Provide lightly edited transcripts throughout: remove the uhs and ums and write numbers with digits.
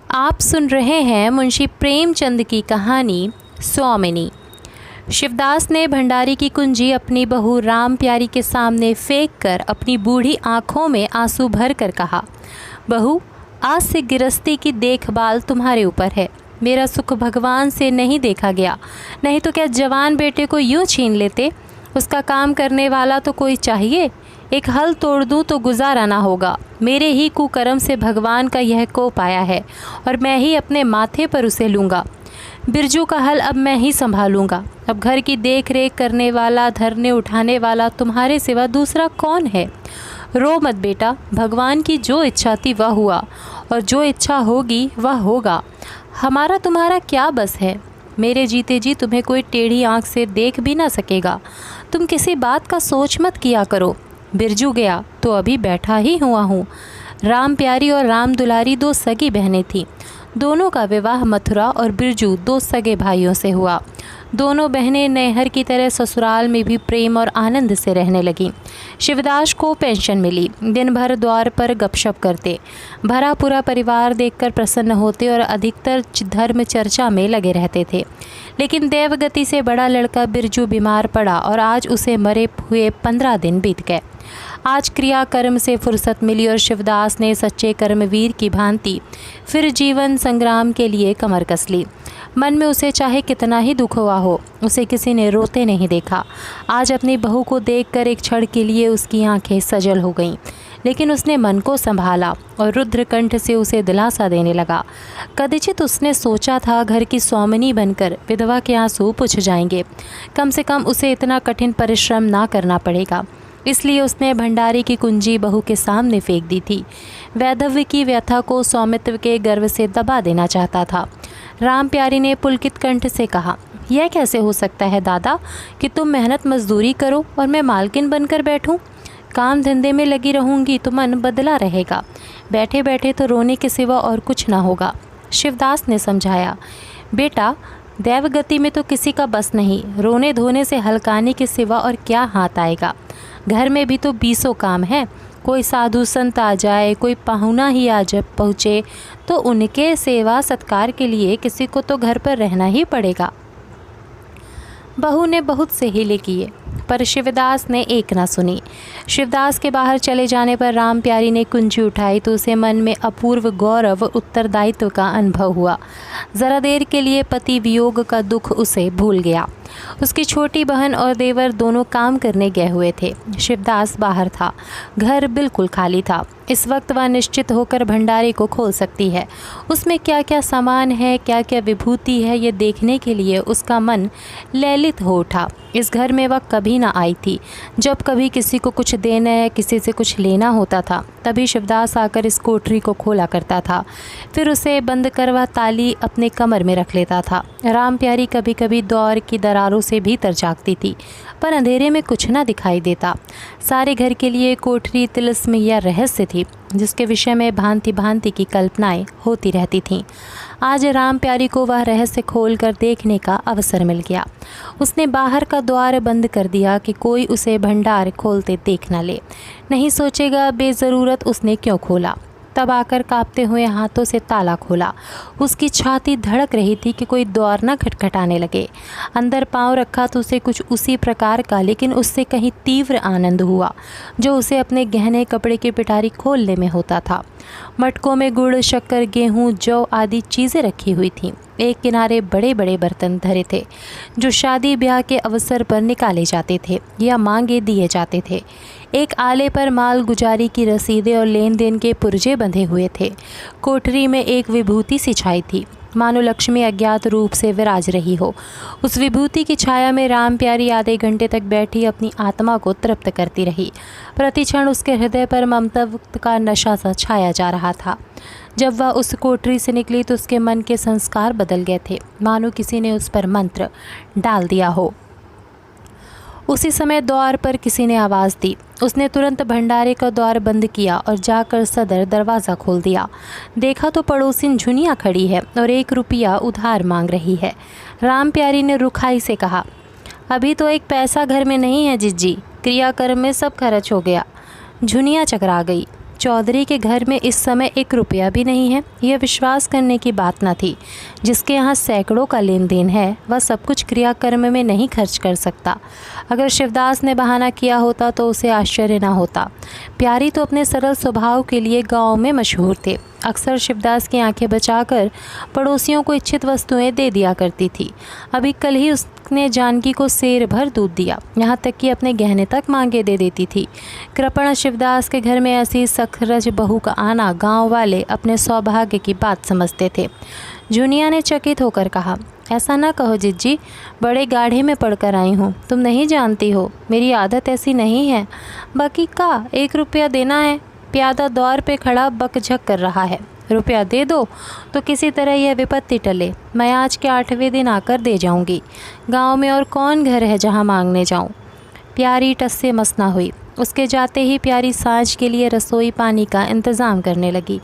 आप सुन रहे हैं मुंशी प्रेमचंद की कहानी स्वामिनी। शिवदास ने भंडारी की कुंजी अपनी बहू राम प्यारी के सामने फेंक कर अपनी बूढ़ी आंखों में आंसू भर कर कहा, बहू, आज से गिरस्ती की देखभाल तुम्हारे ऊपर है। मेरा सुख भगवान से नहीं देखा गया, नहीं तो क्या जवान बेटे को यूं छीन लेते। उसका काम करने वाला तो कोई चाहिए। एक हल तोड़ दूं तो गुजारा ना होगा। मेरे ही कुकर्म से भगवान का यह कोप आया है और मैं ही अपने माथे पर उसे लूँगा। बिरजू का हल अब मैं ही संभालूंगा। अब घर की देख रेख करने वाला, धरने उठाने वाला तुम्हारे सिवा दूसरा कौन है। रो मत बेटा, भगवान की जो इच्छा थी वह हुआ और जो इच्छा होगी वह होगा। हमारा तुम्हारा क्या बस है। मेरे जीते जी तुम्हें कोई टेढ़ी आंख से देख भी ना सकेगा। तुम किसी बात का सोच मत किया करो। बिरजू गया तो अभी बैठा ही हुआ हूँ। राम प्यारी और राम दुलारी दो सगी बहनें थीं। दोनों का विवाह मथुरा और बिरजू दो सगे भाइयों से हुआ। दोनों बहनें नैहर की तरह ससुराल में भी प्रेम और आनंद से रहने लगीं। शिवदास को पेंशन मिली। दिन भर द्वार पर गपशप करते, भरा पूरा परिवार देखकर प्रसन्न होते और अधिकतर धर्म चर्चा में लगे रहते थे। लेकिन देवगति से बड़ा लड़का बिरजू बीमार पड़ा और आज उसे मरे हुए 15 दिन बीत गए। आज क्रियाकर्म से फुर्सत मिली और शिवदास ने सच्चे कर्मवीर की भांति फिर जीवन संग्राम के लिए कमर कस ली। मन में उसे चाहे कितना ही दुख हुआ हो, उसे किसी ने रोते नहीं देखा। आज अपनी बहू को देखकर एक क्षण के लिए उसकी आंखें सजल हो गईं, लेकिन उसने मन को संभाला और रुद्रकंठ से उसे दिलासा देने लगा। कदाचित उसने सोचा था घर की स्वामिनी बनकर विधवा के आंसू पुछ जाएंगे। कम से कम उसे इतना कठिन परिश्रम ना करना पड़ेगा। इसलिए उसने भंडारी की कुंजी बहू के सामने फेंक दी थी। वैधव्य की व्यथा को स्वामित्व के गर्व से दबा देना चाहता था। राम प्यारी ने पुलकित कंठ से कहा, यह कैसे हो सकता है दादा कि तुम मेहनत मजदूरी करो और मैं मालकिन बनकर बैठूं। काम धंधे में लगी रहूंगी तो मन बदला रहेगा। बैठे बैठे तो रोने के सिवा और कुछ ना होगा। शिवदास ने समझाया, बेटा, दैवगति में तो किसी का बस नहीं। रोने धोने से हलकाने के सिवा और क्या हाथ आएगा। घर में भी तो 20 काम है। कोई साधु संत आ जाए, कोई पाहुना ही आ जब पहुँचे तो उनके सेवा सत्कार के लिए किसी को तो घर पर रहना ही पड़ेगा। बहू ने बहुत से हीले किए पर शिवदास ने एक ना सुनी। शिवदास के बाहर चले जाने पर राम प्यारी ने कुंजी उठाई तो उसे मन में अपूर्व गौरव उत्तरदायित्व का अनुभव हुआ। ज़रा देर के लिए पति वियोग का दुख उसे भूल गया। उसकी छोटी बहन और देवर दोनों काम करने गए हुए थे। शिवदास बाहर था। घर बिल्कुल खाली था। इस वक्त वह निश्चित होकर भंडारे को खोल सकती है। उसमें क्या क्या सामान है, क्या क्या विभूति है, ये देखने के लिए उसका मन ललित हो उठा। इस घर में वह कभी ना आई थी। जब कभी किसी को कुछ देना या किसी से कुछ लेना होता था तभी शिवदास आकर इस कोठरी को खोला करता था। फिर उसे बंद कर वह ताली अपने कमर में रख लेता था। राम प्यारी कभी कभी द्वार की दरारों से भीतर झांकती थी पर अंधेरे में कुछ ना दिखाई देता। सारे घर के लिए कोठरी तिलिस्म या रहस्य थी जिसके विषय में भांति भांति की कल्पनाएं होती रहती थीं। आज राम प्यारी को वह रहस्य खोलकर देखने का अवसर मिल गया। उसने बाहर का द्वार बंद कर दिया कि कोई उसे भंडार खोलते देख न ले। नहीं सोचेगा बेज़रूरत उसने क्यों खोला। तब आकर कांपते हुए हाथों से ताला खोला। उसकी छाती धड़क रही थी कि कोई द्वार न खटखटाने लगे। अंदर पांव रखा तो उसे कुछ उसी प्रकार का लेकिन उससे कहीं तीव्र आनंद हुआ जो उसे अपने गहने कपड़े की पिटारी खोलने में होता था। मटकों में गुड़, शक्कर, गेहूँ, जौ आदि चीज़ें रखी हुई थीं। एक किनारे बड़े बड़े बर्तन धरे थे जो शादी ब्याह के अवसर पर निकाले जाते थे या मांगे दिए जाते थे। एक आले पर माल गुजारी की रसीदें और लेन देन के पुर्जे बंधे हुए थे। कोठरी में एक विभूति सी छाई थी, मानो लक्ष्मी अज्ञात रूप से विराज रही हो। उस विभूति की छाया में राम प्यारी आधे घंटे तक बैठी अपनी आत्मा को तृप्त करती रही। प्रतिक्षण उसके हृदय पर ममत्व का नशा सा छाया जा रहा था। जब वह उस कोठरी से निकली तो उसके मन के संस्कार बदल गए थे, मानो किसी ने उस पर मंत्र डाल दिया हो। उसी समय द्वार पर किसी ने आवाज़ दी। उसने तुरंत भंडारे का द्वार बंद किया और जाकर सदर दरवाज़ा खोल दिया। देखा तो पड़ोसिन झुनिया खड़ी है और 1 रुपया उधार मांग रही है। राम प्यारी ने रुखाई से कहा, अभी तो 1 पैसा घर में नहीं है जिज्जी, क्रियाकर्म में सब खर्च हो गया। झुनिया चकरा गई। चौधरी के घर में इस समय 1 रुपया भी नहीं है, यह विश्वास करने की बात न थी। जिसके यहाँ सैकड़ों का लेन देन है वह सब कुछ क्रियाकर्म में नहीं खर्च कर सकता। अगर शिवदास ने बहाना किया होता तो उसे आश्चर्य न होता। प्यारी तो अपने सरल स्वभाव के लिए गांव में मशहूर थे। अक्सर शिवदास की आंखें बचाकर पड़ोसियों को इच्छित वस्तुएं दे दिया करती थी। अभी कल ही उसने जानकी को सेर भर दूध दिया, यहाँ तक कि अपने गहने तक मांगे दे देती थी। कृपण शिवदास के घर में ऐसी सखरज बहू का आना गांव वाले अपने सौभाग्य की बात समझते थे। जूनिया ने चकित होकर कहा, ऐसा ना कहो जिज्जी, बड़े गाढ़े में पढ़कर आई हूँ, तुम नहीं जानती हो, मेरी आदत ऐसी नहीं है। बाकी का 1 रुपया देना है। प्यादा द्वार पे खड़ा बकझक कर रहा है, रुपया दे दो तो किसी तरह यह विपत्ति टले। मैं आज के 8वें दिन आकर दे जाऊंगी। गांव में और कौन घर है जहां मांगने जाऊं। प्यारी टस से मस ना हुई। उसके जाते ही प्यारी सांझ के लिए रसोई पानी का इंतज़ाम करने लगी।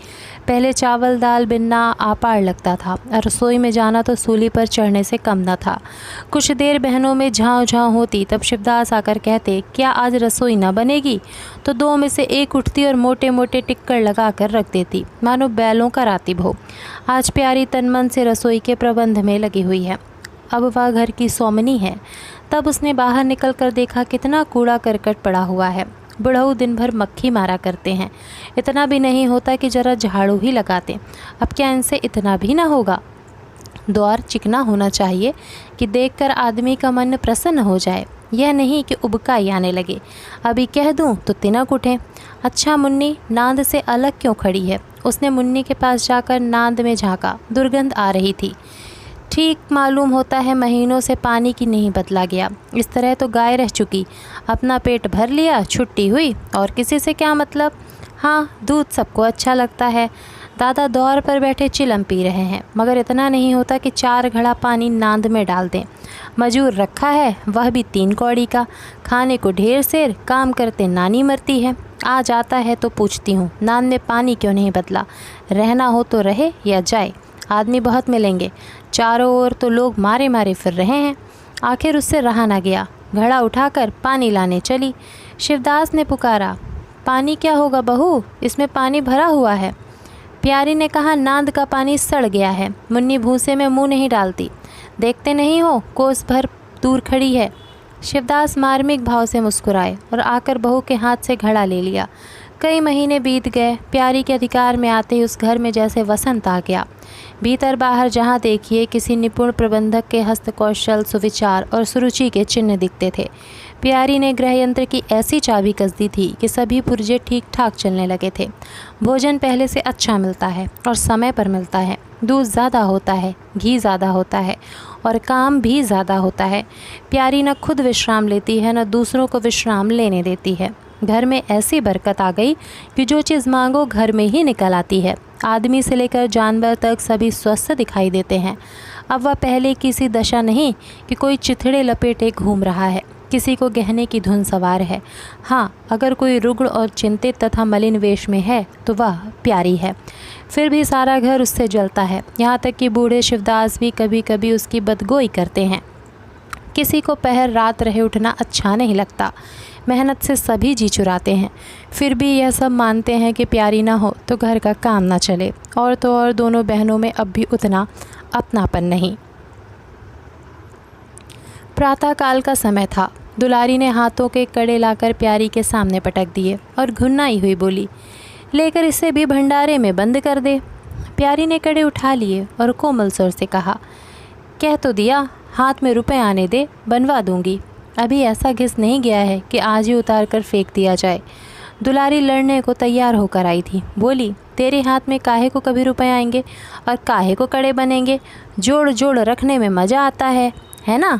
पहले चावल दाल बिनना आपार लगता था और रसोई में जाना तो सूली पर चढ़ने से कम न था। कुछ देर बहनों में झाँव झाँव होती, तब शिवदास आकर कहते, क्या आज रसोई न बनेगी? तो 2 में से एक उठती और मोटे मोटे टिक्कर लगा कर रख देती, मानो बैलों का रातिब हो। आज प्यारी तनमन से रसोई के प्रबंध में लगी हुई है। अब वह घर की सोमनी है। तब उसने बाहर निकल कर देखा कितना कूड़ा करकट पड़ा हुआ है। बुढ़ऊ दिन भर मक्खी मारा करते हैं, इतना भी नहीं होता कि जरा झाड़ू ही लगाते। अब क्या इनसे इतना भी ना होगा? द्वार चिकना होना चाहिए कि देखकर आदमी का मन प्रसन्न हो जाए, यह नहीं कि उबकाई आने लगे। अभी कह दूं तो तिनक उठे। अच्छा मुन्नी नांद से अलग क्यों खड़ी है? उसने मुन्नी के पास जाकर नांद में झांका, दुर्गंध आ रही थी। ठीक मालूम होता है महीनों से पानी की नहीं बदला गया। इस तरह तो गाय रह चुकी, अपना पेट भर लिया, छुट्टी हुई, और किसी से क्या मतलब। हाँ, दूध सबको अच्छा लगता है। दादा दौर पर बैठे चिलम पी रहे हैं, मगर इतना नहीं होता कि 4 घड़ा पानी नांद में डाल दें। मजूर रखा है, वह भी 3 कौड़ी का, खाने को ढेर सेर, काम करते नानी मरती है। आ जाता है तो पूछती हूँ, नांद में पानी क्यों नहीं बदला? रहना हो तो रहे या जाए, आदमी बहुत मिलेंगे। चारों ओर तो लोग मारे मारे फिर रहे हैं। आखिर उससे रहा ना गया, घड़ा उठाकर पानी लाने चली। शिवदास ने पुकारा, पानी क्या होगा बहू, इसमें पानी भरा हुआ है। प्यारी ने कहा, नांद का पानी सड़ गया है। मुन्नी भूसे में मुंह नहीं डालती, देखते नहीं हो कोस भर दूर खड़ी है। शिवदास मार्मिक भाव से मुस्कुराए और आकर बहू के हाथ से घड़ा ले लिया। कई महीने बीत गए। प्यारी के अधिकार में आते ही उस घर में जैसे वसंत आ गया। भीतर बाहर जहाँ देखिए किसी निपुण प्रबंधक के हस्तकौशल, सुविचार और सुरुचि के चिन्ह दिखते थे। प्यारी ने गृह यंत्र की ऐसी चाबी कस दी थी कि सभी पुर्जे ठीक ठाक चलने लगे थे। भोजन पहले से अच्छा मिलता है और समय पर मिलता है। दूध ज़्यादा होता है, घी ज़्यादा होता है और काम भी ज़्यादा होता है। प्यारी न खुद विश्राम लेती है, न दूसरों को विश्राम लेने देती है। घर में ऐसी बरकत आ गई कि जो चीज़ मांगो घर में ही निकल आती है। आदमी से लेकर जानवर तक सभी स्वस्थ दिखाई देते हैं। अब वह पहले की सी दशा नहीं कि कोई चिथड़े लपेटे घूम रहा है, किसी को गहने की धुन सवार है। हाँ, अगर कोई रुग्ण और चिंतित तथा मलिन वेश में है तो वह प्यारी है। फिर भी सारा घर उससे जलता है, यहाँ तक कि बूढ़े शिवदास भी कभी कभी उसकी बदगोई करते हैं। किसी को पहर रात रहे उठना अच्छा नहीं लगता। मेहनत से सभी जी चुराते हैं, फिर भी यह सब मानते हैं कि प्यारी ना हो तो घर का काम ना चले। और तो और दोनों बहनों में अब भी उतना अपनापन नहीं। प्रातःकाल का समय था। दुलारी ने हाथों के कड़े लाकर प्यारी के सामने पटक दिए और घुन्नाई हुई बोली, लेकर इसे भी भंडारे में बंद कर दे। प्यारी ने कड़े उठा लिए और कोमल स्वर से कहा, कह तो दिया, हाथ में रुपए आने दे, बनवा दूंगी। अभी ऐसा घिस नहीं गया है कि आज ही उतार कर फेंक दिया जाए। दुलारी लड़ने को तैयार होकर आई थी। बोली, तेरे हाथ में काहे को कभी रुपए आएंगे और काहे को कड़े बनेंगे? जोड़ जोड़ रखने में मज़ा आता है ना?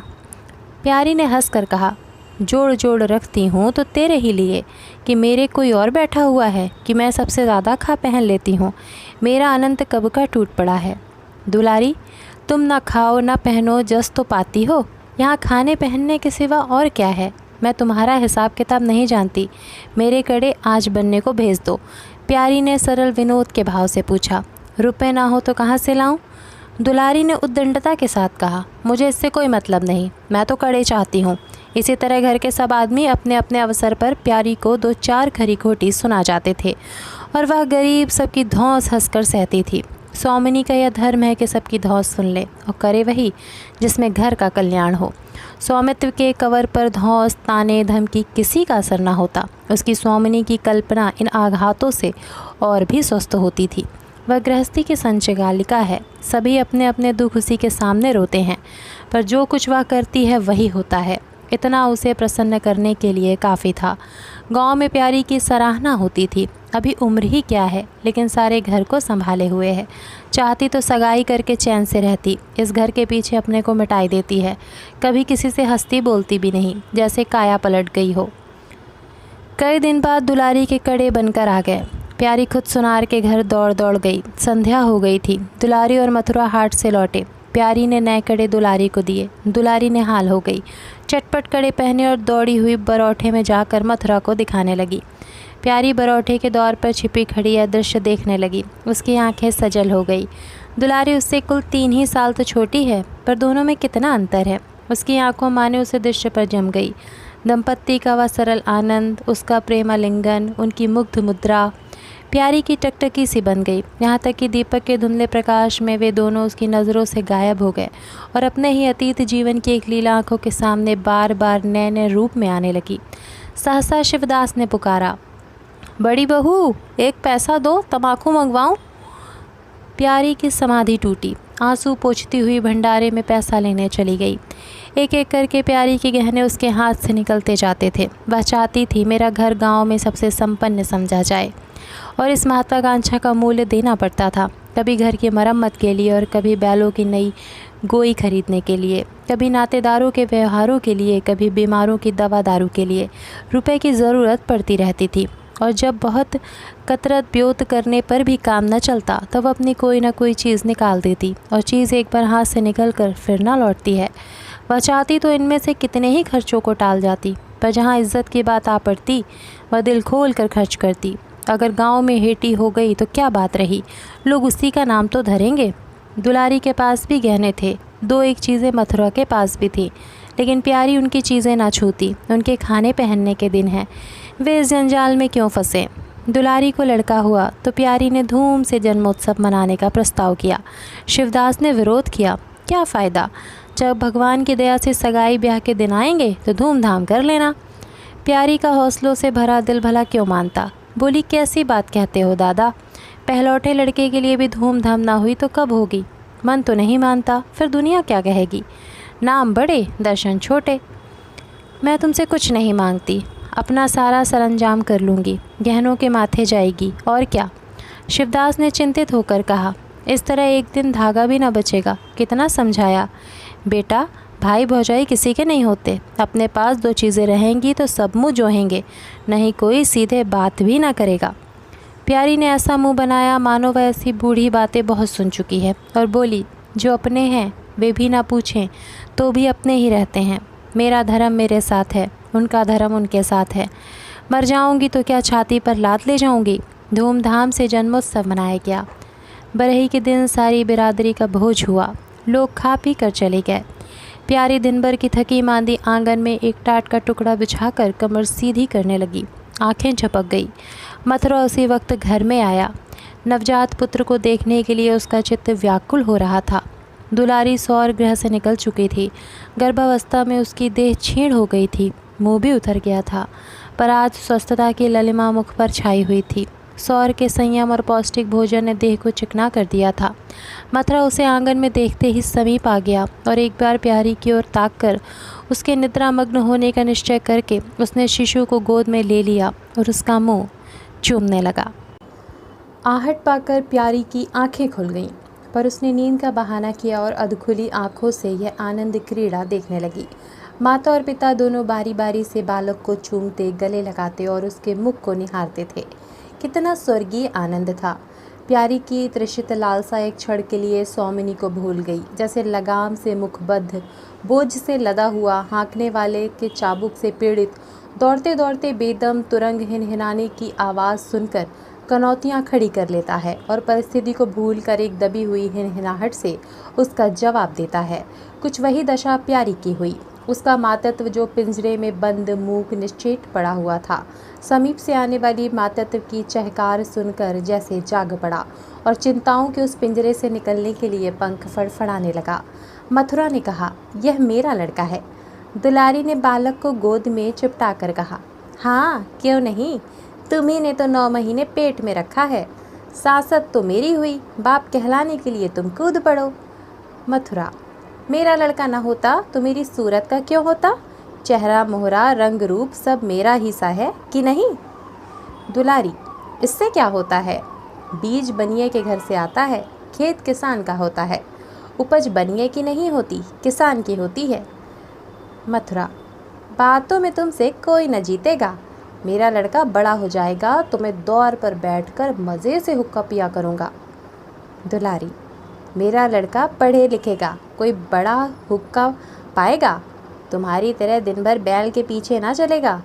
प्यारी ने हंस कर कहा, जोड़ जोड़ रखती हूँ तो तेरे ही लिए कि मेरे कोई और बैठा हुआ है कि मैं सबसे ज़्यादा खा पहन लेती हूँ। मेरा अनंत कब का टूट पड़ा है। दुलारी, तुम ना खाओ ना पहनो, जस तो पाती हो। यहाँ खाने पहनने के सिवा और क्या है? मैं तुम्हारा हिसाब किताब नहीं जानती। मेरे कड़े आज बनने को भेज दो। प्यारी ने सरल विनोद के भाव से पूछा। रुपए ना हो तो कहाँ से लाऊं? दुलारी ने उद्दंडता के साथ कहा, मुझे इससे कोई मतलब नहीं, मैं तो कड़े चाहती हूँ। इसी तरह घर के सब आदमी अपने अपने अवसर पर प्यारी को 2-4 खरी खोटी सुना जाते थे और वह गरीब सबकी धौंस हंसकर सहती थी। स्वामिनी का यह धर्म है कि सबकी धौंस सुन ले और करे वही जिसमें घर का कल्याण हो। स्वामित्व के कवर पर धौंस, ताने, धमकी किसी का असर न होता। उसकी स्वामिनी की कल्पना इन आघातों से और भी स्वस्थ होती थी। वह गृहस्थी की संचगालिका है। सभी अपने अपने दुख उसी के सामने रोते हैं, पर जो कुछ वह करती है वही होता है। इतना उसे प्रसन्न करने के लिए काफ़ी था। गांव में प्यारी की सराहना होती थी। अभी उम्र ही क्या है, लेकिन सारे घर को संभाले हुए है। चाहती तो सगाई करके चैन से रहती। इस घर के पीछे अपने को मिटाई देती है। कभी किसी से हंसती बोलती भी नहीं, जैसे काया पलट गई हो। कई दिन बाद दुलारी के कड़े बनकर आ गए। प्यारी खुद सुनार के घर दौड़ दौड़ गई। संध्या हो गई थी। दुलारी और मथुरा हाट से लौटे। प्यारी ने नए कड़े दुलारी को दिए। दुलारी ने हाल हो गई, चटपट कड़े पहने और दौड़ी हुई बरौठे में जाकर मथुरा को दिखाने लगी। प्यारी बरौठे के दौर पर छिपी खड़ी यह दृश्य देखने लगी। उसकी आंखें सजल हो गई। दुलारी उससे कुल 3 ही साल तो छोटी है, पर दोनों में कितना अंतर है। उसकी आंखों माने उसे दृश्य पर जम गई। दंपत्ति का वह सरल आनंद, उसका प्रेम आलिंगन, उनकी मुग्ध मुद्रा प्यारी की टकटकी सी बन गई। यहाँ तक कि दीपक के धुंधले प्रकाश में वे दोनों उसकी नज़रों से गायब हो गए और अपने ही अतीत जीवन की एक लीला आंखों के सामने बार बार नए नए रूप में आने लगी। सहसा शिवदास ने पुकारा, बड़ी बहू, एक पैसा दो, तम्बाकू मंगवाऊं। प्यारी की समाधि टूटी। आंसू पोंछती हुई भंडारे में पैसा लेने चली गई। एक एक करके प्यारी के गहने उसके हाथ से निकलते जाते थे। वह चाहती थी मेरा घर गांव में सबसे संपन्न समझा जाए, और इस महत्वाकांक्षा का मूल्य देना पड़ता था। कभी घर की मरम्मत के लिए और कभी बैलों की नई गोई खरीदने के लिए, कभी नातेदारों के व्यवहारों के लिए, कभी बीमारों की दवा दारू के लिए रुपए की ज़रूरत पड़ती रहती थी। और जब बहुत कतरत ब्योत करने पर भी काम न चलता, तब अपनी कोई ना कोई चीज़ निकाल देती, और चीज़ एक बार हाथ से निकल कर फिर ना लौटती है। वह चाहती तो इनमें से कितने ही खर्चों को टाल जाती, पर जहाँ इज्जत की बात आ पड़ती वह दिल खोल कर खर्च करती। अगर गांव में हेटी हो गई तो क्या बात रही, लोग उसी का नाम तो धरेंगे। दुलारी के पास भी गहने थे। 2-1 चीज़ें मथुरा के पास भी थी, लेकिन प्यारी उनकी चीज़ें ना छूती। उनके खाने पहनने के दिन हैं, वे इस जंजाल में क्यों फंसे। दुलारी को लड़का हुआ तो प्यारी ने धूम से जन्मोत्सव मनाने का प्रस्ताव किया। शिवदास ने विरोध किया। क्या फ़ायदा, जब भगवान की दया से सगाई ब्याह के दिन आएंगे तो धूमधाम कर लेना। प्यारी का हौसलों से भरा दिल भला क्यों मानता। बोली, कैसी बात कहते हो दादा, पहलौठे लड़के के लिए भी धूमधाम ना हुई तो कब होगी। मन तो नहीं मानता, फिर दुनिया क्या कहेगी। नाम बड़े, दर्शन छोटे। मैं तुमसे कुछ नहीं मांगती, अपना सारा सरंजाम कर लूँगी, गहनों के माथे जाएगी, और क्या। शिवदास ने चिंतित होकर कहा, इस तरह एक दिन धागा भी ना बचेगा। कितना समझाया। बेटा, भाई भौजाई किसी के नहीं होते। अपने पास 2 चीज़ें रहेंगी तो सब मुँह जोहेंगे, नहीं कोई सीधे बात भी ना करेगा। प्यारी ने ऐसा मुंह बनाया मानो वह ऐसी बूढ़ी बातें बहुत सुन चुकी है, और बोली, जो अपने हैं वे भी ना पूछें तो भी अपने ही रहते हैं। मेरा धर्म मेरे साथ है, उनका धर्म उनके साथ है। मर जाऊंगी तो क्या छाती पर लात ले जाऊंगी। धूमधाम से जन्मोत्सव मनाया गया। बरही के दिन सारी बिरादरी का भोज हुआ। लोग खा पी कर चले गए। प्यारी दिन भर की थकी मांदी आंगन में एक टाट का टुकड़ा बिछाकर कमर सीधी करने लगी। आंखें झपक गई। मथुरा उसी वक्त घर में आया। नवजात पुत्र को देखने के लिए उसका चित्त व्याकुल हो रहा था। दुलारी सौर गृह से निकल चुकी थी। गर्भावस्था में उसकी देह क्षीण हो गई थी, मुँह भी उतर गया था, पर आज स्वस्थता की ललिमा मुख पर छाई हुई थी। सौर के संयम और पौष्टिक भोजन ने देह को चिकना कर दिया था। मथुरा उसे आंगन में देखते ही समीप आ गया और एक बार प्यारी की ओर ताककर उसके निद्रामग्न होने का निश्चय करके उसने शिशु को गोद में ले लिया और उसका मुंह चूमने लगा। आहट पाकर प्यारी की आंखें खुल गईं, पर उसने नींद का बहाना किया और अधखुली आंखों से यह आनंद क्रीड़ा देखने लगी। माता और पिता दोनों बारी बारी से बालक को चूमते, गले लगाते और उसके मुख को निहारते थे। कितना स्वर्गीय आनंद था। प्यारी की तृषित लालसा एक क्षण के लिए स्वामिनी को भूल गई। जैसे लगाम से मुखबद्ध, बोझ से लदा हुआ, हाँकने वाले के चाबुक से पीड़ित, दौड़ते दौड़ते बेदम तुरंग हिनहिनाने की आवाज़ सुनकर कनौतियाँ खड़ी कर लेता है और परिस्थिति को भूल कर एक दबी हुई हिनहिनाहट से उसका जवाब देता है। कुछ वही दशा प्यारी की हुई। उसका मातृत्व जो पिंजरे में बंद मूक निश्चेत पड़ा हुआ था, समीप से आने वाली मातृत्व की चहकार सुनकर जैसे जाग पड़ा और चिंताओं के उस पिंजरे से निकलने के लिए पंख फड़फड़ाने लगा। मथुरा ने कहा, यह मेरा लड़का है। दुलारी ने बालक को गोद में चिपटा कर कहा, हाँ क्यों नहीं, तुम्ही ने तो 9 महीने पेट में रखा है। सासत तो मेरी हुई, बाप कहलाने के लिए तुम कूद पड़ो। मथुरा, मेरा लड़का न होता तो मेरी सूरत का क्यों होता? चेहरा मोहरा रंग रूप सब मेरा ही सा है कि नहीं? दुलारी, इससे क्या होता है? बीज बनिए के घर से आता है, खेत किसान का होता है। उपज बनिए की नहीं होती, किसान की होती है। मथुरा, बातों में तुमसे कोई न जीतेगा। मेरा लड़का बड़ा हो जाएगा तो मैं दौर पर बैठकर मज़े से हुक्का पिया करूँगा। दुलारी, मेरा लड़का पढ़े लिखेगा, कोई बड़ा हुक्का पाएगा? तुम्हारी तरह दिन भर बैल के पीछे ना चलेगा।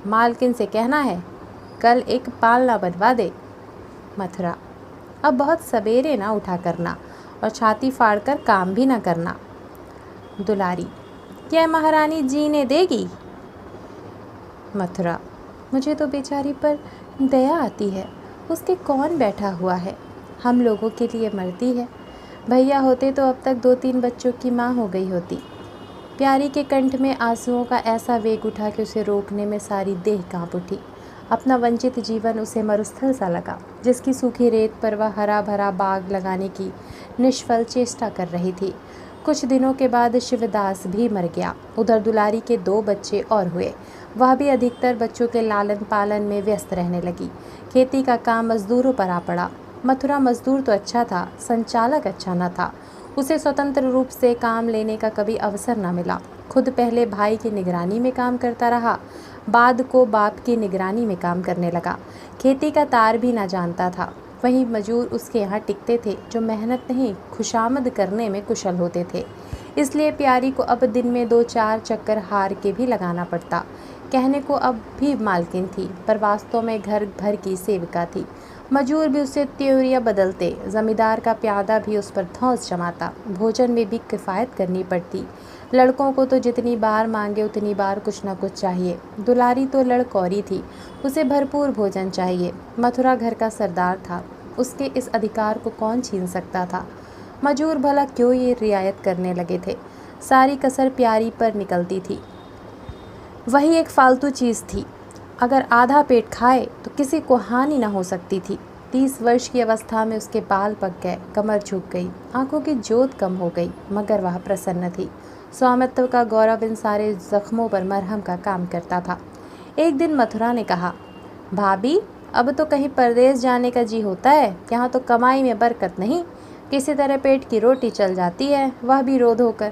मालकिन से कहना है कल एक पालना बनवा दे। मथुरा, अब बहुत सवेरे ना उठा करना और छाती फाड़कर काम भी ना करना। दुलारी, क्या महारानी जीने देगी? मथुरा, मुझे तो बेचारी पर दया आती है। उसके कौन बैठा हुआ है, हम लोगों के लिए मरती है। भैया होते तो अब तक 2-3 बच्चों की माँ हो गई होती। प्यारी के कंठ में आंसुओं का ऐसा वेग उठा कि उसे रोकने में सारी देह कांप उठी। अपना वंचित जीवन उसे मरुस्थल सा लगा, जिसकी सूखी रेत पर वह हरा भरा बाग लगाने की निष्फल चेष्टा कर रही थी। कुछ दिनों के बाद शिवदास भी मर गया। उधर दुलारी के 2 बच्चे और हुए। वह भी अधिकतर बच्चों के लालन पालन में व्यस्त रहने लगी। खेती का काम मजदूरों पर आ पड़ा। मथुरा मजदूर तो अच्छा था, संचालक अच्छा न था। उसे स्वतंत्र रूप से काम लेने का कभी अवसर न मिला। खुद पहले भाई की निगरानी में काम करता रहा, बाद को बाप की निगरानी में काम करने लगा। खेती का तार भी न जानता था। वहीं मजूर उसके यहाँ टिकते थे जो मेहनत नहीं खुशामद करने में कुशल होते थे। इसलिए प्यारी को अब दिन में 2-4 चक्कर हार के भी लगाना पड़ता। कहने को अब भी मालकिन थी, पर वास्तव में घर भर की सेविका थी। मजूर भी उससे त्योरियां बदलते, जमींदार का प्यादा भी उस पर धौंस जमाता। भोजन में भी किफ़ायत करनी पड़ती। लड़कों को तो जितनी बार मांगे उतनी बार कुछ न कुछ चाहिए। दुलारी तो लड़कौरी थी, उसे भरपूर भोजन चाहिए। मथुरा घर का सरदार था, उसके इस अधिकार को कौन छीन सकता था? मजूर भला क्यों ये रियायत करने लगे थे? सारी कसर प्यारी पर निकलती थी। वही एक फालतू चीज़ थी। अगर आधा पेट खाए तो किसी को हानि न हो सकती थी। 30 वर्ष की अवस्था में उसके बाल पक गए, कमर झुक गई, आंखों की जोत कम हो गई, मगर वह प्रसन्न थी। स्वामित्व का गौरव इन सारे जख्मों पर मरहम का काम करता था। एक दिन मथुरा ने कहा, भाभी अब तो कहीं परदेश जाने का जी होता है। यहाँ तो कमाई में बरकत नहीं, किसी तरह पेट की रोटी चल जाती है, वह भी रोध होकर।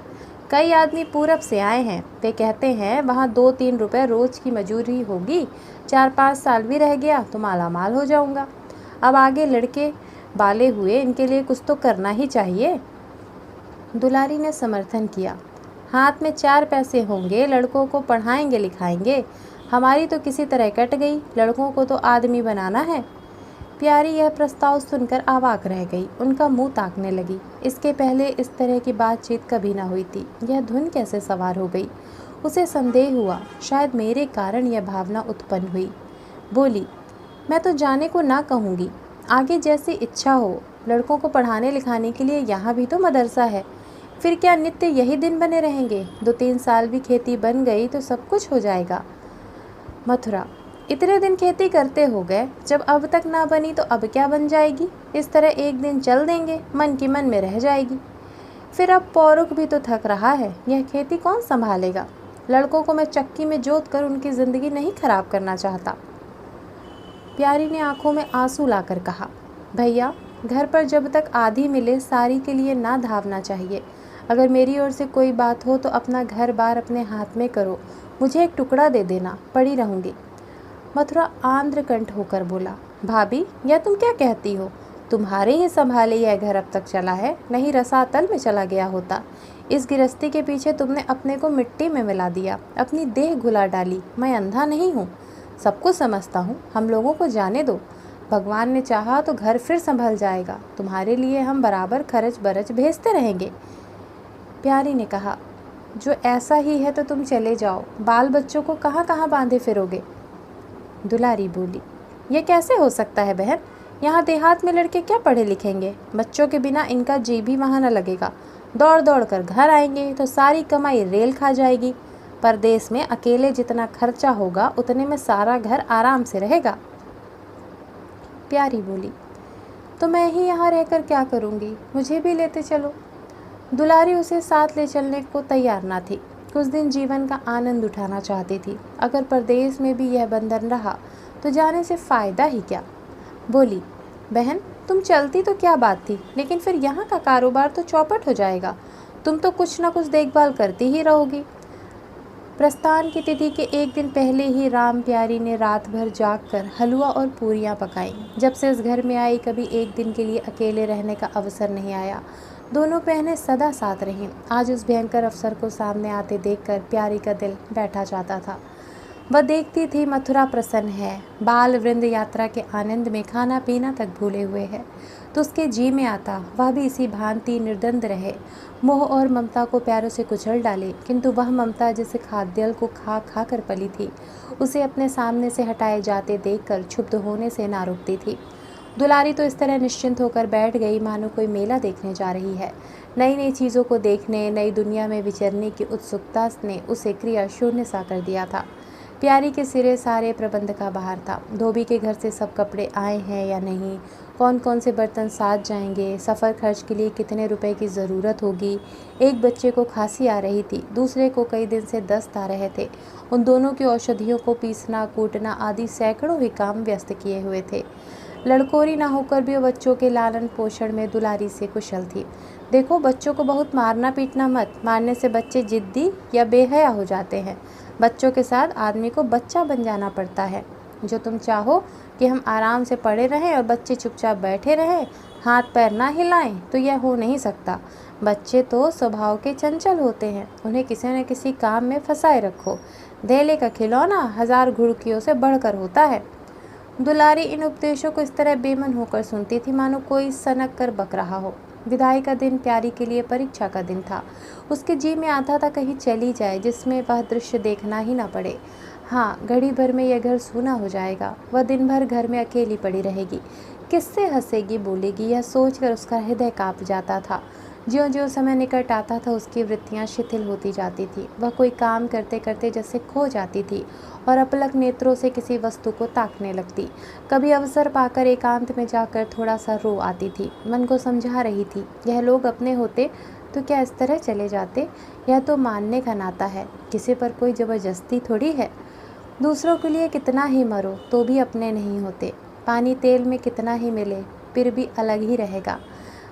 कई आदमी पूरब से आए हैं, वे कहते हैं वहाँ 2-3 रुपए रोज़ की मजूरी होगी, 4-5 साल भी रह गया तो माला माल हो जाऊँगा। अब आगे लड़के बाले हुए, इनके लिए कुछ तो करना ही चाहिए। दुलारी ने समर्थन किया, हाथ में 4 पैसे होंगे, लड़कों को पढ़ाएंगे लिखाएंगे। हमारी तो किसी तरह कट गई, लड़कों को तो आदमी बनाना है। प्यारी यह प्रस्ताव सुनकर अवाक रह गई, उनका मुंह ताकने लगी। इसके पहले इस तरह की बातचीत कभी ना हुई थी। यह धुन कैसे सवार हो गई? उसे संदेह हुआ, शायद मेरे कारण यह भावना उत्पन्न हुई। बोली, मैं तो जाने को ना कहूँगी, आगे जैसी इच्छा हो। लड़कों को पढ़ाने लिखाने के लिए यहाँ भी तो मदरसा है। फिर क्या नित्य यही दिन बने रहेंगे? 2-3 साल भी खेती बन गई तो सब कुछ हो जाएगा। मथुरा, इतने दिन खेती करते हो गए, जब अब तक ना बनी तो अब क्या बन जाएगी? इस तरह एक दिन चल देंगे, मन की मन में रह जाएगी। फिर अब पौरुख भी तो थक रहा है, यह खेती कौन संभालेगा? लड़कों को मैं चक्की में जोत कर उनकी ज़िंदगी नहीं खराब करना चाहता। प्यारी ने आंखों में आंसू लाकर कहा, भैया घर पर जब तक आधी मिले सारी के लिए ना धावना चाहिए। अगर मेरी ओर से कोई बात हो तो अपना घर बार अपने हाथ में करो, मुझे एक टुकड़ा दे देना, पड़ी रहूँगी। मथुरा आंद्र कंठ होकर बोला, भाभी यह तुम क्या कहती हो? तुम्हारे ही संभाले यह घर अब तक चला है, नहीं रसातल में चला गया होता। इस गृहस्थी के पीछे तुमने अपने को मिट्टी में मिला दिया, अपनी देह घुला डाली। मैं अंधा नहीं हूँ, सब कुछ समझता हूँ। हम लोगों को जाने दो, भगवान ने चाहा तो घर फिर संभल जाएगा। तुम्हारे लिए हम बराबर खर्च बरच भेजते रहेंगे। प्यारी ने कहा, जो ऐसा ही है तो तुम चले जाओ, बाल बच्चों को कहाँ कहाँ बांधे फिरोगे। दुलारी बोली, ये कैसे हो सकता है बहन, यहाँ देहात में लड़के क्या पढ़े लिखेंगे, बच्चों के बिना इनका जी भी वहाँ न लगेगा। दौड़ दौड़ कर घर आएंगे तो सारी कमाई रेल खा जाएगी। परदेश में अकेले जितना खर्चा होगा उतने में सारा घर आराम से रहेगा। प्यारी बोली, तो मैं ही यहाँ रहकर क्या करूँगी, मुझे भी लेते चलो। दुलारी उसे साथ ले चलने को तैयार ना थी। कुछ दिन जीवन का आनंद उठाना चाहती थी। अगर परदेश में भी यह बंधन रहा तो जाने से फ़ायदा ही क्या। बोली, बहन तुम चलती तो क्या बात थी, लेकिन फिर यहाँ का कारोबार तो चौपट हो जाएगा। तुम तो कुछ ना कुछ देखभाल करती ही रहोगी। प्रस्थान की तिथि के एक दिन पहले ही राम प्यारी ने रात भर जागकर हलवा और पूरियाँ पकाई। जब से इस घर में आई कभी एक दिन के लिए अकेले रहने का अवसर नहीं आया। दोनों बहनें सदा साथ रहीं। आज उस भयंकर अवसर को सामने आते देखकर प्यारी का दिल बैठा जाता था। वह देखती थी मथुरा प्रसन्न है, बाल वृंद यात्रा के आनंद में खाना पीना तक भूले हुए है, तो उसके जी में आता वह भी इसी भांति निर्द्वंद रहे, मोह और ममता को प्यारों से कुचल डाले। किंतु वह ममता जिसे खाद्यल को खा खा कर पली थी, उसे अपने सामने से हटाए जाते देखकर क्षुब्ध होने से ना रुकती थी। दुलारी तो इस तरह निश्चिंत होकर बैठ गई मानो कोई मेला देखने जा रही है। नई नई चीज़ों को देखने, नई दुनिया में विचरने की उत्सुकता ने उसे क्रिया शून्य सा कर दिया था। प्यारी के सिरे सारे प्रबंध का बाहर था। धोबी के घर से सब कपड़े आए हैं या नहीं, कौन कौन से बर्तन साथ जाएंगे, सफ़र खर्च के लिए कितने रुपए की ज़रूरत होगी। एक बच्चे को खांसी आ रही थी, दूसरे को कई दिन से दस्त आ रहे थे। उन दोनों की औषधियों को पीसना कूटना आदि सैकड़ों ही काम व्यस्त किए हुए थे। लड़कोरी ना होकर भी वो बच्चों के लालन पोषण में दुलारी से कुशल थी। देखो, बच्चों को बहुत मारना पीटना मत, मारने से बच्चे जिद्दी या बेहया हो जाते हैं। बच्चों के साथ आदमी को बच्चा बन जाना पड़ता है। जो तुम चाहो कि हम आराम से पड़े रहें और बच्चे चुपचाप बैठे रहें, हाथ पैर ना हिलाएं, तो यह हो नहीं सकता। बच्चे तो स्वभाव के चंचल होते हैं, उन्हें किसी न किसी काम में फंसाए रखो। धेले का खिलौना 1000 घुड़कियों से बढ़कर होता है। दुलारी इन उपदेशों को इस तरह बेमन होकर सुनती थी मानो कोई सनक कर बक रहा हो। विदाई का दिन प्यारी के लिए परीक्षा का दिन था। उसके जी में आता था कहीं चली जाए जिसमें वह दृश्य देखना ही ना पड़े। हाँ, घड़ी भर में यह घर सूना हो जाएगा। वह दिन भर घर में अकेली पड़ी रहेगी। किससे हंसेगी बोलेगी, यह सोचकर उसका हृदय कांप जाता था। ज्यों-ज्यों समय निकट आता था उसकी वृत्तियाँ शिथिल होती जाती थी। वह कोई काम करते करते जैसे खो जाती थी और अपलक नेत्रों से किसी वस्तु को ताकने लगती। कभी अवसर पाकर एकांत में जाकर थोड़ा सा रो आती थी। मन को समझा रही थी, यह लोग अपने होते तो क्या इस तरह चले जाते। यह तो मानने का नाता है, किसी पर कोई ज़बरदस्ती थोड़ी है। दूसरों के लिए कितना ही मरो तो भी अपने नहीं होते। पानी तेल में कितना ही मिले फिर भी अलग ही रहेगा।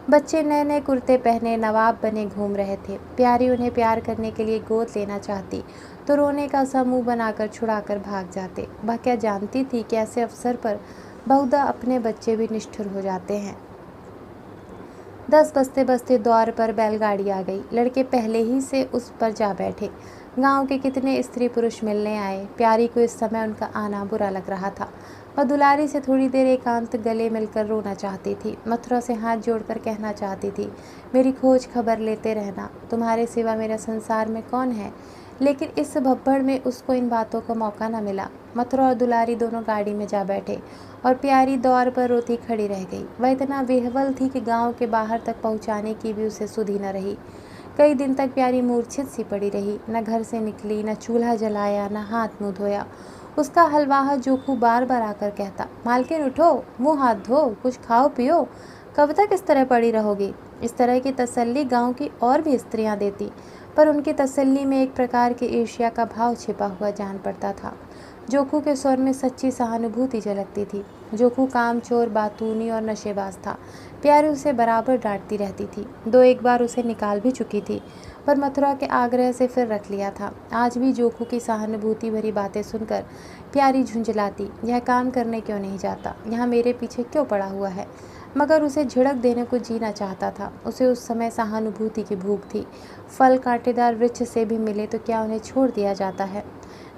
बच्चे नए नए कुर्ते पहने नवाब बने घूम रहे थे। प्यारी उन्हें प्यार करने के लिए गोद लेना चाहती तो रोने का सा मुँह बनाकर छुड़ाकर भाग जाते। वह क्या जानती थी कि ऐसे अवसर पर बहुधा अपने बच्चे भी निष्ठुर हो जाते हैं। 10 बजते बजते द्वार पर बैलगाड़ी आ गई। लड़के पहले ही से उस पर जा बैठे। गांव के कितने स्त्री पुरुष मिलने आए। प्यारी को इस समय उनका आना बुरा लग रहा था। वह दुलारी से थोड़ी देर एकांत गले मिलकर रोना चाहती थी। मथुरा से हाथ जोड़कर कहना चाहती थी, मेरी खोज खबर लेते रहना, तुम्हारे सिवा मेरा संसार में कौन है। लेकिन इस भब्बड़ में उसको इन बातों का मौका न मिला। मथुरा और दुलारी दोनों गाड़ी में जा बैठे और प्यारी द्वार पर रोती खड़ी रह गई। वह इतना विह्वल थी कि गांव के बाहर तक पहुंचाने की भी उसे सुधि न रही। कई दिन तक प्यारी मूर्छित सी पड़ी रही। न घर से निकली, न चूल्हा जलाया, न हाथ मुँह धोया। उसका हलवाहा जोखू बार बार आकर कहता, मालकिन उठो, मुँह हाथ धो, कुछ खाओ पियो, कब तक इस तरह पड़ी रहोगी। इस तरह की तसल्ली गांव की और भी स्त्रियां देती, पर उनकी तसल्ली में एक प्रकार की ईर्ष्या का भाव छिपा हुआ जान पड़ता था। जोखू के स्वर में सच्ची सहानुभूति झलकती थी। जोखू कामचोर, बातूनी और नशेबाज था। प्यारी उसे बराबर डांटती रहती थी। 2-1 बार उसे निकाल भी चुकी थी, पर मथुरा के आग्रह से फिर रख लिया था। आज भी जोखू की सहानुभूति भरी बातें सुनकर प्यारी झुंझलाती, यह काम करने क्यों नहीं जाता, यहाँ मेरे पीछे क्यों पड़ा हुआ है। मगर उसे झिड़क देने को जीना चाहता था। उसे उस समय सहानुभूति की भूख थी। फल कांटेदार वृक्ष से भी मिले तो क्या उन्हें छोड़ दिया जाता है।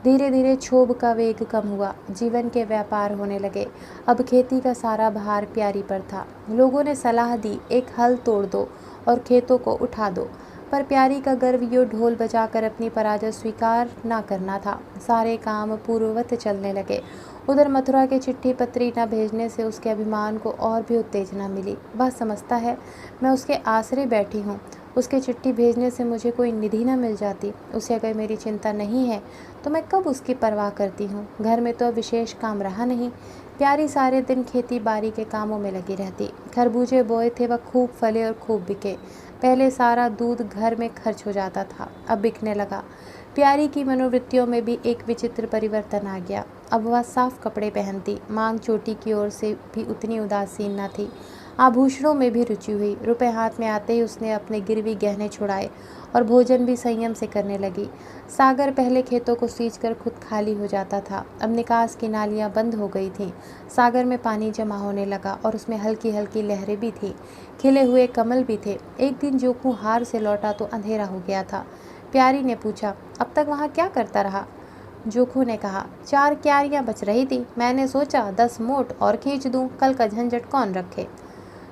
धीरे धीरे क्षोभ का वेग कम हुआ। जीवन के व्यापार होने लगे। अब खेती का सारा भार प्यारी पर था। लोगों ने सलाह दी, एक हल तोड़ दो और खेतों को उठा दो। पर प्यारी का गर्व यो ढोल बजाकर अपनी पराजय स्वीकार ना करना था। सारे काम पूर्ववत चलने लगे। उधर मथुरा के चिट्ठी पत्री न भेजने से उसके अभिमान को और भी उत्तेजना मिली। वह समझता है मैं उसके आसरे बैठी हूँ। उसके चिट्ठी भेजने से मुझे कोई निधि न मिल जाती। उसे अगर मेरी चिंता नहीं है तो मैं कब उसकी परवाह करती हूँ। घर में तो अब विशेष काम रहा नहीं। प्यारी सारे दिन खेती बाड़ी के कामों में लगी रहती। खरबूजे बोए थे, वह खूब फले और खूब बिके। पहले सारा दूध घर में खर्च हो जाता था, अब बिकने लगा। प्यारी की मनोवृत्तियों में भी एक विचित्र परिवर्तन आ गया। अब वह साफ कपड़े पहनती, मांग चोटी की ओर से भी उतनी उदासीन न थी। आभूषणों में भी रुचि हुई। रुपए हाथ में आते ही उसने अपने गिरवी गहने छुड़ाए और भोजन भी संयम से करने लगी। सागर पहले खेतों को सींचकर खुद खाली हो जाता था, अब निकास की नालियां बंद हो गई थीं। सागर में पानी जमा होने लगा और उसमें हल्की हल्की लहरें भी थीं। खिले हुए कमल भी थे। एक दिन जोकू हार से लौटा तो अंधेरा हो गया था। प्यारी ने पूछा, अब तक वहाँ क्या करता रहा? जोखू ने कहा, 4 क्यारियां बच रही थी। मैंने सोचा 10 मोट और खींच दूं, कल का झंझट कौन रखे।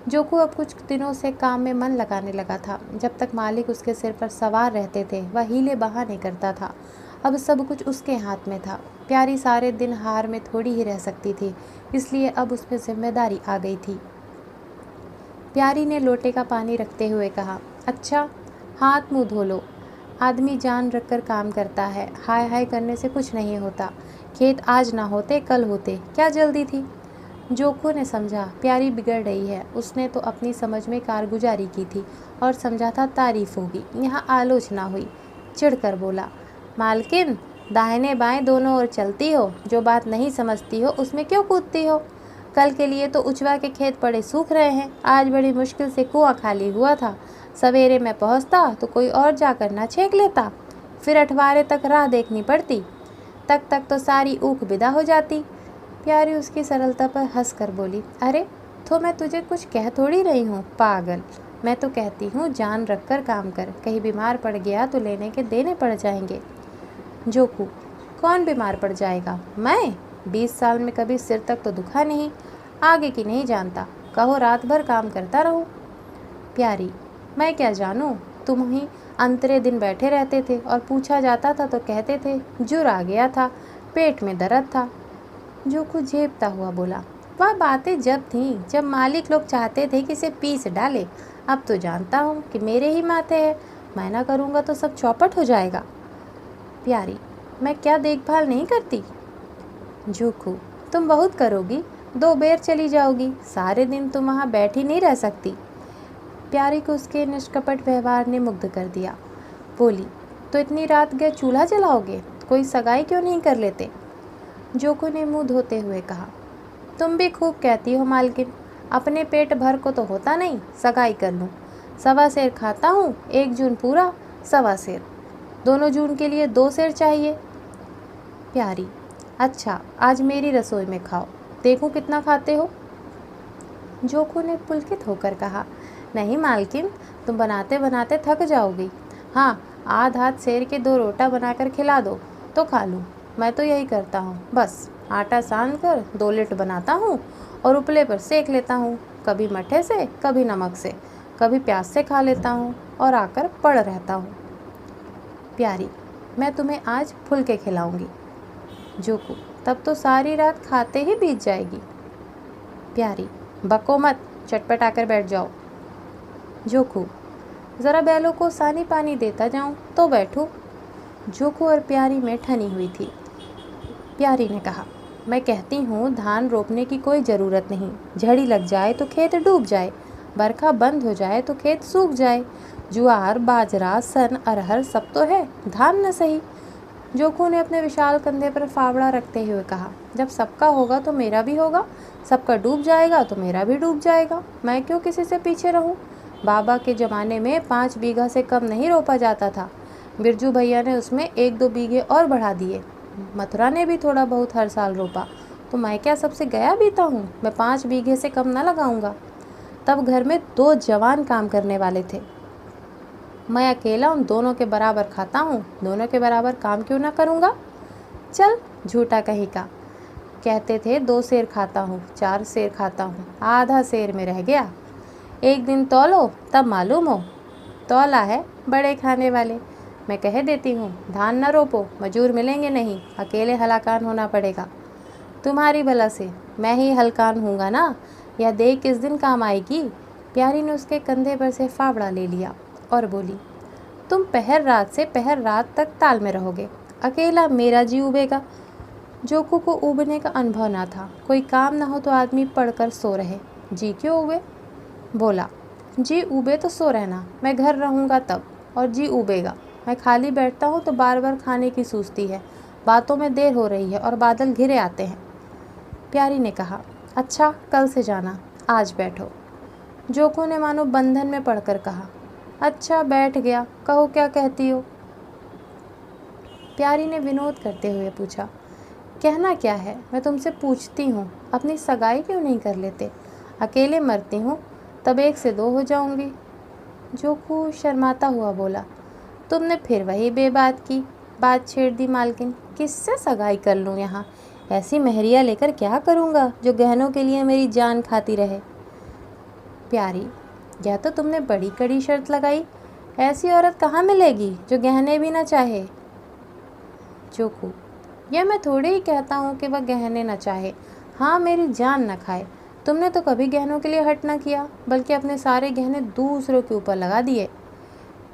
जोखू अब कुछ दिनों से काम में मन लगाने लगा था। जब तक मालिक उसके सिर पर सवार रहते थे वह हीले बहाने करता था। अब सब कुछ उसके हाथ में था। प्यारी सारे दिन हार में थोड़ी ही रह सकती थी, इसलिए अब उसमें जिम्मेदारी आ गई थी। प्यारी ने लोटे का पानी रखते हुए कहा, अच्छा हाथ मुँह धो लो। आदमी जान रखकर काम करता है, हाय हाय करने से कुछ नहीं होता। खेत आज ना होते कल होते, क्या जल्दी थी। जोखू ने समझा प्यारी बिगड़ रही है। उसने तो अपनी समझ में कारगुजारी की थी और समझा था तारीफ होगी, यहाँ आलोचना हुई। चिढ़कर बोला, मालकिन दाहिने बाएं दोनों ओर चलती हो, जो बात नहीं समझती हो उसमें क्यों कूदती हो। कल के लिए तो उचवा के खेत पड़े सूख रहे हैं, आज बड़ी मुश्किल से कुआं खाली हुआ था। सवेरे मैं पहुँचता तो कोई और जाकर ना छेक लेता, फिर अठवारे तक राह देखनी पड़ती, तक तो सारी ऊख विदा हो जाती। प्यारी उसकी सरलता पर हंस कर बोली, अरे तो मैं तुझे कुछ कह थोड़ी रही हूँ पागल। मैं तो कहती हूँ जान रख कर काम कर, कहीं बीमार पड़ गया तो लेने के देने पड़ जाएंगे। जोखू, कौन बीमार पड़ जाएगा? मैं 20 साल में कभी सिर तक तो दुखा नहीं, आगे की नहीं जानता। कहो रात भर काम करता रहूं। प्यारी, मैं क्या जानूं, तुम ही अंतरे दिन बैठे रहते थे और पूछा जाता था तो कहते थे जुर आ गया था, पेट में दर्द था। जोखू झेपता हुआ बोला, वह बातें जब थीं जब मालिक लोग चाहते थे कि इसे पीस डाले। अब तो जानता हूँ कि मेरे ही माथे है, मैं ना करूँगा तो सब चौपट हो जाएगा। प्यारी, मैं क्या देखभाल नहीं करती। जोखू, तुम बहुत करोगी, 2 बेर चली जाओगी, सारे दिन तुम वहाँ बैठी नहीं रह सकती। प्यारी को उसके निष्कपट व्यवहार ने मुग्ध कर दिया। बोली, तो इतनी रात गए चूल्हा जलाओगे, कोई सगाई क्यों नहीं कर लेते। जोखू ने मुंह धोते हुए कहा, तुम भी खूब कहती हो मालकिन, अपने पेट भर को तो होता नहीं, सगाई कर लूँ। 1.25 सेर खाता हूँ, 1 जून पूरा 1.25 सेर, दोनों जून के लिए 2 सेर चाहिए। प्यारी, अच्छा आज मेरी रसोई में खाओ, देखूं कितना खाते हो। जोखू ने पुलकित होकर कहा, नहीं मालकिन, तुम बनाते बनाते थक जाओगी। हाँ, आध सेर के 2 रोटा बनाकर खिला दो तो खा लूँ। मैं तो यही करता हूँ, बस आटा सान कर 2 लिट बनाता हूँ और उपले पर सेक लेता हूँ, कभी मट्ठे से, कभी नमक से, कभी प्याज से खा लेता हूँ और आकर पड़ रहता हूँ। प्यारी, मैं तुम्हें आज फुलके खिलाऊंगी। जोखू, तब तो सारी रात खाते ही बीत जाएगी। प्यारी, बको मत, चटपट आकर बैठ जाओ। जोखू, ज़रा बैलों को सानी पानी देता जाऊं तो बैठूं। जोखू और प्यारी में ठनी हुई थी। प्यारी ने कहा, मैं कहती हूँ धान रोपने की कोई ज़रूरत नहीं, झड़ी लग जाए तो खेत डूब जाए, बरखा बंद हो जाए तो खेत सूख जाए, ज्वार बाजरा सन अरहर सब तो है, धान न सही। जोखू ने अपने विशाल कंधे पर फावड़ा रखते हुए कहा, जब सबका होगा तो मेरा भी होगा, सबका डूब जाएगा तो मेरा भी डूब जाएगा, मैं क्यों किसी से पीछे रहूं। बाबा के ज़माने में 5 बीघा से कम नहीं रोपा जाता था, बिरजू भैया ने उसमें 1-2 बीघे और बढ़ा दिए। मथुरा ने भी थोड़ा बहुत हर साल रोपा, तो मैं क्या सबसे गया बीता हूँ, मैं 5 बीघे से कम न लगाऊंगा। तब घर में 2 जवान काम करने वाले थे, मैं अकेला उन दोनों के बराबर खाता हूँ, दोनों के बराबर काम क्यों ना करूँगा। चल झूठा कहीं का, कहते थे 2 सेर खाता हूँ, 4 सेर खाता हूँ, आधा सेर में रह गया। एक दिन तौलो तब मालूम हो। तौला है बड़े खाने वाले। मैं कह देती हूँ धान न रोपो, मजूर मिलेंगे नहीं, अकेले हलाकान होना पड़ेगा। तुम्हारी भला से मैं ही हलकान हूँगा ना, यह देख किस दिन काम आएगी। प्यारी ने उसके कंधे पर से फावड़ा ले लिया और बोली, तुम पहर रात से पहर रात तक ताल में रहोगे, अकेला मेरा जी उबेगा। जोकू को उबने का अनुभव ना था। कोई काम ना हो तो आदमी पढ़कर सो रहे, जी क्यों उबे। बोला, जी उबे तो सो रहना, मैं घर रहूँगा तब, और जी उबेगा। मैं खाली बैठता हूँ तो बार बार खाने की सूझती है, बातों में देर हो रही है और बादल घिरे आते हैं। प्यारी ने कहा, अच्छा कल से जाना, आज बैठो। जोकू ने मानो बंधन में पड़कर कहा, अच्छा बैठ गया, कहो क्या कहती हो। प्यारी ने विनोद करते हुए पूछा, कहना क्या है, मैं तुमसे पूछती हूँ, अपनी सगाई क्यों नहीं कर लेते। अकेले मरती हूँ तब 1 से 2 हो जाऊँगी। जोकू शर्माता हुआ बोला, तुमने फिर वही बेबात की बात छेड़ दी मालकिन, किससे सगाई कर लूँ यहाँ, ऐसी महरिया लेकर क्या करूँगा जो गहनों के लिए मेरी जान खाती रहे। प्यारी, यह तो तुमने बड़ी कड़ी शर्त लगाई, ऐसी औरत कहाँ मिलेगी जो गहने भी ना चाहे। जोकू, यह मैं थोड़े ही कहता हूँ कि वह गहने न चाहे, हाँ मेरी जान न खाए। तुमने तो कभी गहनों के लिए हट न किया, बल्कि अपने सारे गहने दूसरों के ऊपर लगा दिए।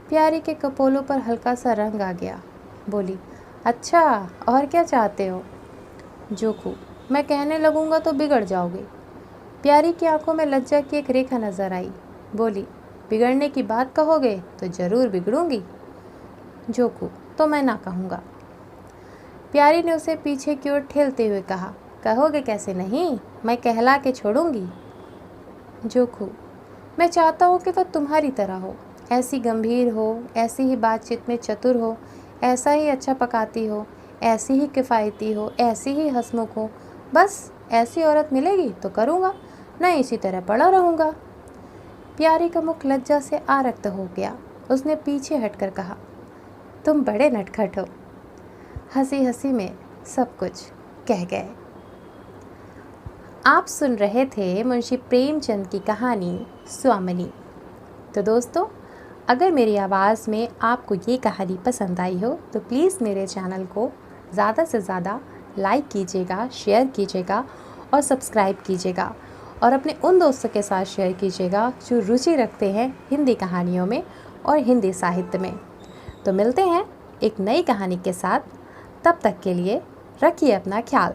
प्यारी के कपोलों पर हल्का सा रंग आ गया। बोली, अच्छा और क्या चाहते हो। जोकू, मैं कहने लगूंगा तो बिगड़ जाओगे। प्यारी की आंखों में लज्जा की एक रेखा नजर आई। बोली, बिगड़ने की बात कहोगे तो जरूर बिगड़ूंगी। जोकू, तो मैं ना कहूँगा। प्यारी ने उसे पीछे की ओर ठेलते हुए कहा, कहोगे कैसे नहीं, मैं कहला के छोड़ूंगी। जोकू, मैं चाहता हूँ कि वह तुम्हारी तरह हो, ऐसी गंभीर हो, ऐसी ही बातचीत में चतुर हो, ऐसा ही अच्छा पकाती हो, ऐसी ही किफ़ायती हो, ऐसी ही हंसमुख हो। बस ऐसी औरत मिलेगी तो करूँगा, नहीं इसी तरह पड़ा रहूँगा। प्यारी का मुख लज्जा से आरक्त हो गया। उसने पीछे हटकर कहा, तुम बड़े नटखट हो। हंसी हंसी में सब कुछ कह गए। आप सुन रहे थे मुंशी प्रेमचंद की कहानी स्वामिनी। तो दोस्तों, अगर मेरी आवाज़ में आपको ये कहानी पसंद आई हो तो प्लीज़ मेरे चैनल को ज़्यादा से ज़्यादा लाइक कीजिएगा, शेयर कीजिएगा और सब्सक्राइब कीजिएगा, और अपने उन दोस्तों के साथ शेयर कीजिएगा जो रुचि रखते हैं हिंदी कहानियों में और हिंदी साहित्य में। तो मिलते हैं एक नई कहानी के साथ, तब तक के लिए रखिए अपना ख्याल।